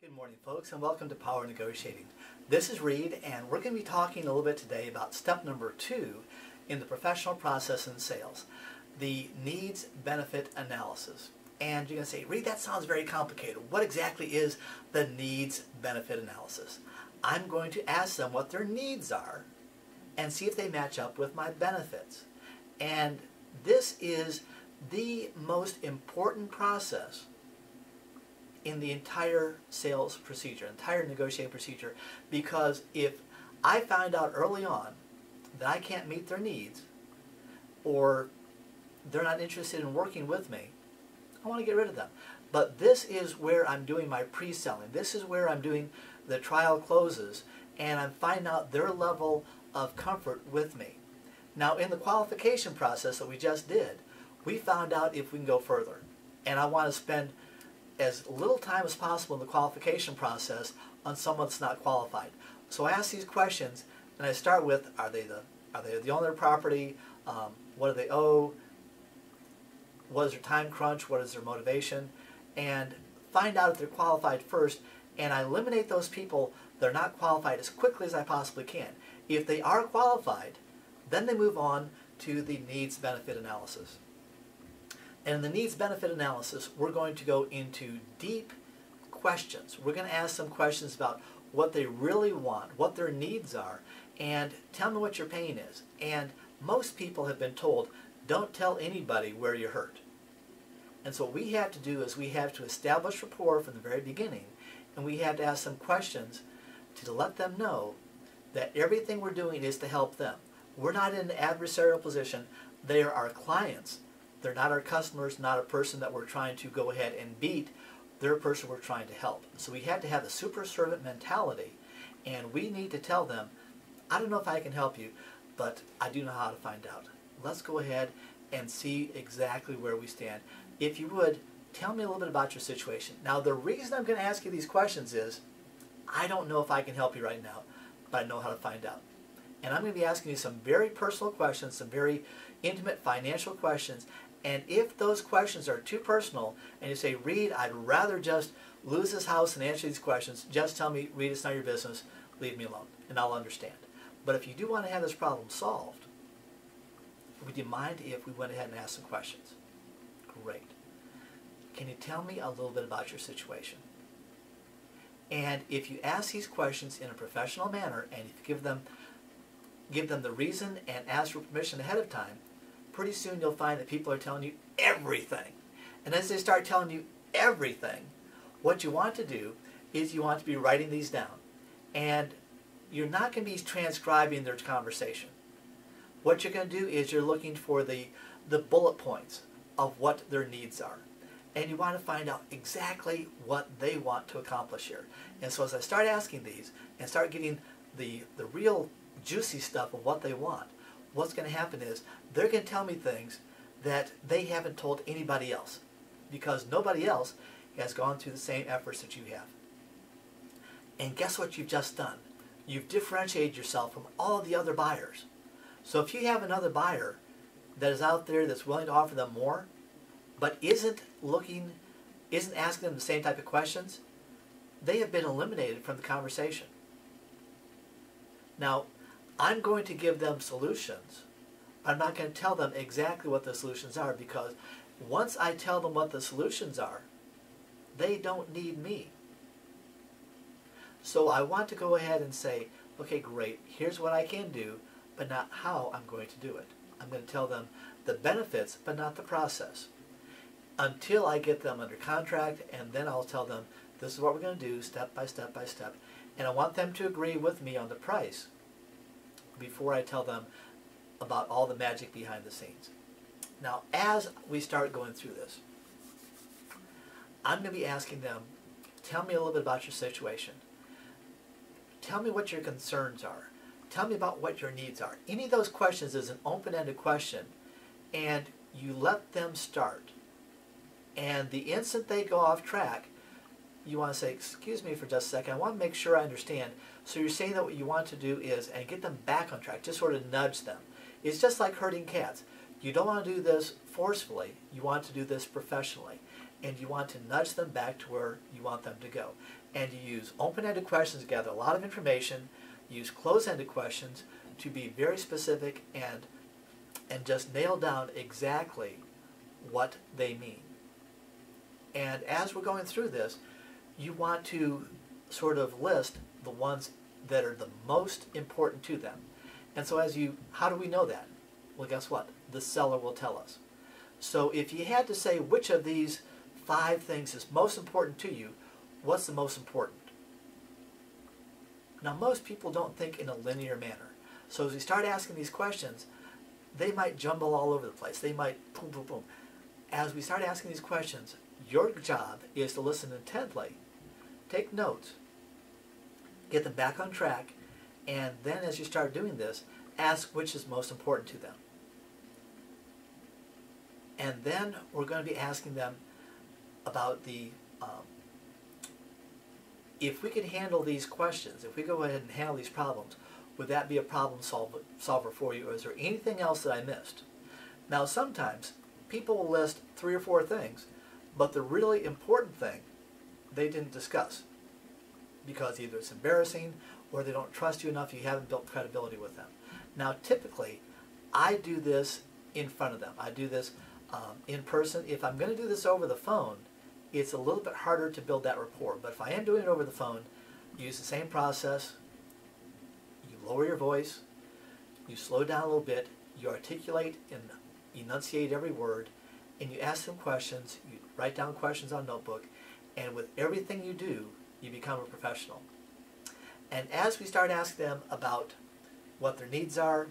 Good morning, folks, and welcome to Power Negotiating. This is Reed, and we're going to be talking a little bit today about step number 2 in the professional process in sales, the needs benefit analysis. And you're going to say, Reed, that sounds very complicated. What exactly is the needs benefit analysis? I'm going to ask them what their needs are and see if they match up with my benefits. And this is the most important process in the entire sales procedure, entire negotiating procedure, because if I find out early on that I can't meet their needs or they're not interested in working with me, I want to get rid of them. But this is where I'm doing my pre-selling. This is where I'm doing the trial closes, and I'm finding out their level of comfort with me. Now, in the qualification process that we just did, we found out if we can go further. And I want to spend as little time as possible in the qualification process on someone that's not qualified. So I ask these questions, and I start with, are they the owner of the property? What do they owe? What is their time crunch? What is their motivation? And find out if they're qualified first, and I eliminate those people that are not qualified as quickly as I possibly can. If they are qualified, then they move on to the needs benefit analysis. And in the needs benefit analysis, we're going to go into deep questions. We're going to ask them questions about what they really want, what their needs are, and tell me what your pain is. And most people have been told, don't tell anybody where you're hurt. And so what we have to do is we have to establish rapport from the very beginning, and we have to ask them questions to let them know that everything we're doing is to help them. We're not in an adversarial position. They are our clients. They're not our customers, not a person that we're trying to go ahead and beat. They're a person we're trying to help. So we have to have a super servant mentality, and we need to tell them, I don't know if I can help you, but I do know how to find out. Let's go ahead and see exactly where we stand. If you would, tell me a little bit about your situation. Now, the reason I'm going to ask you these questions is, I don't know if I can help you right now, but I know how to find out. And I'm going to be asking you some very personal questions, some very intimate financial questions. And if those questions are too personal and you say, Reed, I'd rather just lose this house and answer these questions, just tell me, Reed, it's not your business, leave me alone, and I'll understand. But if you do want to have this problem solved, would you mind if we went ahead and asked some questions? Great. Can you tell me a little bit about your situation? And if you ask these questions in a professional manner and if you give them the reason and ask for permission ahead of time, pretty soon you'll find that people are telling you everything. And as they start telling you everything, what you want to do is you want to be writing these down. And you're not going to be transcribing their conversation. What you're going to do is you're looking for the bullet points of what their needs are. And you want to find out exactly what they want to accomplish here. And so as I start asking these and start getting the real juicy stuff of what they want, what's going to happen is they're going to tell me things that they haven't told anybody else, because nobody else has gone through the same efforts that you have. And guess what you've just done? You've differentiated yourself from all the other buyers. So if you have another buyer that is out there that's willing to offer them more, but isn't asking them the same type of questions, they have been eliminated from the conversation. Now, I'm going to give them solutions. I'm not going to tell them exactly what the solutions are, because once I tell them what the solutions are, they don't need me. So I want to go ahead and say, okay, great, here's what I can do, but not how I'm going to do it. I'm going to tell them the benefits, but not the process, until I get them under contract, and then I'll tell them, this is what we're going to do, step by step by step. And I want them to agree with me on the price before I tell them about all the magic behind the scenes. Now, as we start going through this, I'm going to be asking them, tell me a little bit about your situation. Tell me what your concerns are. Tell me about what your needs are. Any of those questions is an open-ended question, and you let them start. And the instant they go off track, you want to say, excuse me for just a second, I want to make sure I understand. So you're saying that what you want to do is, and get them back on track, just sort of nudge them. It's just like herding cats. You don't want to do this forcefully, you want to do this professionally. and you want to nudge them back to where you want them to go. And you use open-ended questions to gather a lot of information, use closed-ended questions to be very specific and just nail down exactly what they mean. And as we're going through this, you want to sort of list the ones that are the most important to them. And so how do we know that? Well, guess what? The seller will tell us. So if you had to say which of these 5 things is most important to you, what's the most important? Now, most people don't think in a linear manner. So as we start asking these questions, they might jumble all over the place. They might boom, boom, boom. As we start asking these questions, your job is to listen intently, take notes, get them back on track, and then as you start doing this, ask which is most important to them. And then we're going to be asking them about if we could handle these questions, if we go ahead and handle these problems, would that be a problem solver for you, or is there anything else that I missed? Now, sometimes people will list 3 or 4 things, but the really important thing they didn't discuss because either it's embarrassing or they don't trust you enough, you haven't built credibility with them. Now, typically, I do this in front of them. I do this in person. If I'm going to do this over the phone, it's a little bit harder to build that rapport. But if I am doing it over the phone, use the same process. You lower your voice, you slow down a little bit, you articulate and enunciate every word, and you ask them questions, you write down questions on a notebook, and with everything you do, you become a professional. And as we start asking them about what their needs are,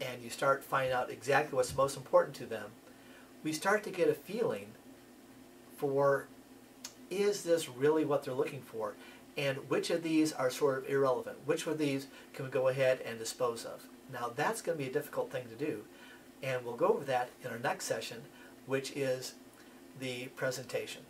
and you start finding out exactly what's most important to them, we start to get a feeling for, is this really what they're looking for? And which of these are sort of irrelevant? Which of these can we go ahead and dispose of? Now, that's going to be a difficult thing to do, and we'll go over that in our next session, which is the presentation.